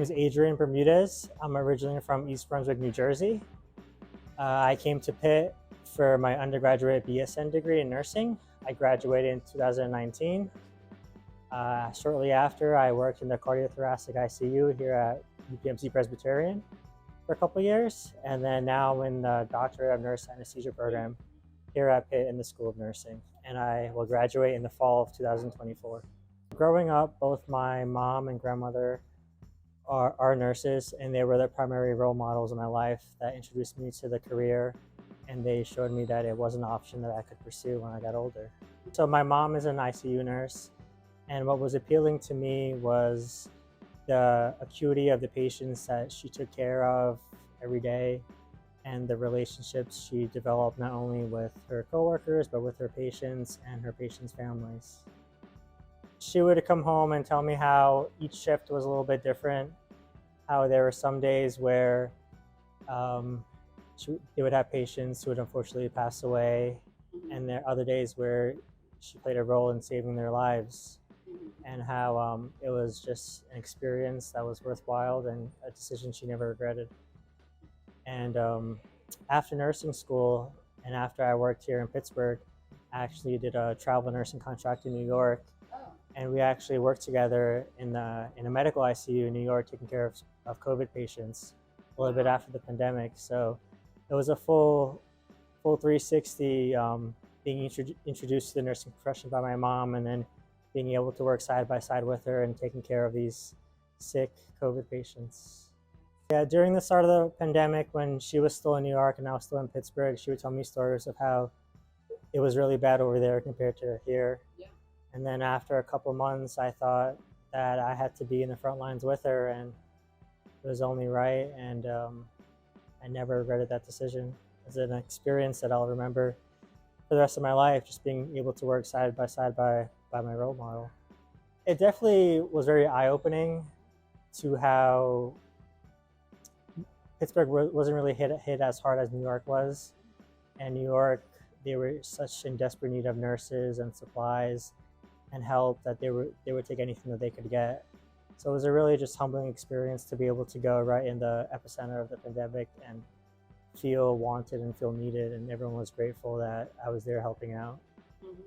name is Adrian Bermudez. I'm originally from East Brunswick, New Jersey. I came to Pitt for my undergraduate BSN degree in nursing. I graduated in 2019. Shortly after, I worked in the cardiothoracic ICU here at UPMC Presbyterian for a couple years, and then now I'm in the Doctorate of Nurse Anesthesia program here at Pitt in the School of Nursing, and I will graduate in the fall of 2024. Growing up, both my mom and grandmother are nurses, and they were the primary role models in my life that introduced me to the career, and they showed me that it was an option that I could pursue when I got older. So my mom is an ICU nurse, and what was appealing to me was the acuity of the patients that she took care of every day and the relationships she developed not only with her coworkers but with her patients and her patients' families. She would come home and tell me how each shift was a little bit different, how there were some days where they would have patients who would unfortunately pass away, and there are other days where she played a role in saving their lives, and how it was just an experience that was worthwhile and a decision she never regretted. And after nursing school and after I worked here in Pittsburgh, I actually did a travel nursing contract in New York, and we actually worked together in a medical ICU in New York, taking care of COVID patients a little bit after the pandemic. So it was a full 360, being introduced to the nursing profession by my mom, and then being able to work side by side with her and taking care of these sick COVID patients. Yeah, during the start of the pandemic, when she was still in New York and I was still in Pittsburgh, she would tell me stories of how it was really bad over there compared to here. Yeah. And then after a couple months, I thought that I had to be in the front lines with her, and it was only right, and I never regretted that decision. It's an experience that I'll remember for the rest of my life, just being able to work side by side by my role model. It definitely was very eye-opening to how Pittsburgh wasn't really hit as hard as New York was. And New York, they were such in desperate need of nurses and supplies and help that they would take anything that they could get. So it was a really just humbling experience to be able to go right in the epicenter of the pandemic and feel wanted and feel needed, and everyone was grateful that I was there helping out. Mm-hmm.